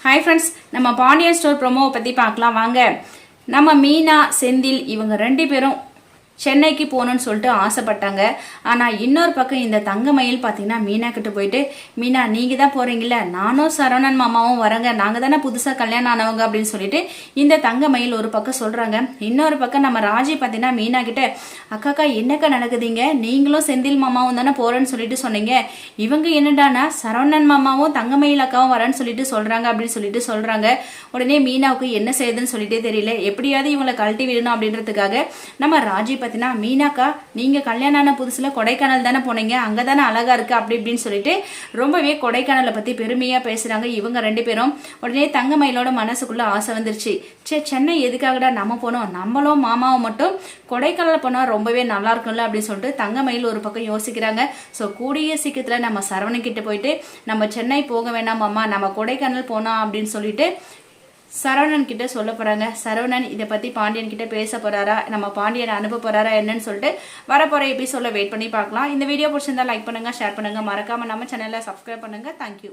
Hi friends, நம்ம Pandian store ப்ரோமோவை பற்றி பார்க்கலாம் வாங்க. நம்ம மீனா செந்தில் இவங்க 2 பேரும் சென்னைக்கு போகணும்னு சொல்லிட்டு ஆசைப்பட்டாங்க. ஆனால் இன்னொரு பக்கம் இந்த தங்கமயில் பார்த்தீங்கன்னா மீனா கிட்ட போயிட்டு, மீனா நீங்கள் தான் போகிறீங்கள, நானும் சரவணன் மாமாவும் வரங்க, நாங்கள் தானே புதுசாக கல்யாணம் ஆனவங்க அப்படின்னு சொல்லிட்டு இந்த தங்கமயில் ஒரு பக்கம் சொல்கிறாங்க. இன்னொரு பக்கம் நம்ம ராஜி பார்த்தீங்கன்னா மீனா கிட்ட, அக்காக்கா என்னக்கா நடக்குதுங்க, நீங்களும் செந்தில் மாமாவும் தானே போகிறேன்னு சொல்லிட்டு சொன்னீங்க, இவங்க என்னடானா சரவணன் மாமாவும் தங்கமயில் அக்காவும் வரேன்னு சொல்லிட்டு சொல்கிறாங்க அப்படின்னு சொல்லிட்டு சொல்கிறாங்க. உடனே மீனாவுக்கு என்ன செய்யுதுன்னு சொல்லிட்டே தெரியல. எப்படியாவது இவங்களை கழட்டி விடணும் அப்படின்றதுக்காக நம்ம ராஜி பார்த்தீங்கன்னா, மீனாக்கா நீங்கள் கல்யாணம் ஆன புதுசில் கொடைக்கானல் தானே போனீங்க, அங்கே தானே அழகா இருக்கு அப்படி இப்படின்னு சொல்லிட்டு ரொம்பவே கொடைக்கானலை பற்றி பெருமையாக பேசுகிறாங்க இவங்க 2 பேரும். உடனே தங்கமயிலோட மனசுக்குள்ள ஆசை வந்துருச்சு, சென்னை எதுக்காகடா நம்ம போனோம், நம்மளும் மாமாவும் மட்டும் கொடைக்கானல் போனால் ரொம்பவே நல்லா இருக்கும்ல அப்படின்னு சொல்லிட்டு தங்கமயில் ஒரு பக்கம் யோசிக்கிறாங்க. ஸோ கூடிய சீக்கிரத்தில் நம்ம சரவணன் கிட்ட போயிட்டு நம்ம சென்னை போக வேண்டாம் மாமா, நம்ம கொடைக்கானல் போனோம் அப்படின்னு சொல்லிட்டு சரவணன் கிட்ட சொல்ல போறாங்க. சரவணன் இதை பத்தி பாண்டியன் கிட்ட பேச போறாரா, நம்ம பாண்டியனை அனுப்ப போறாரா என்னன்னு சொல்லிட்டு வரப்போற எபிசோட்ல வெயிட் பண்ணி பார்க்கலாம். இந்த வீடியோ பிடிச்சிருந்தா லைக் பண்ணுங்க, ஷேர் பண்ணுங்க, மறக்காம நம்ம சேனலை சப்ஸ்கிரைப் பண்ணுங்க. தேங்க்யூ.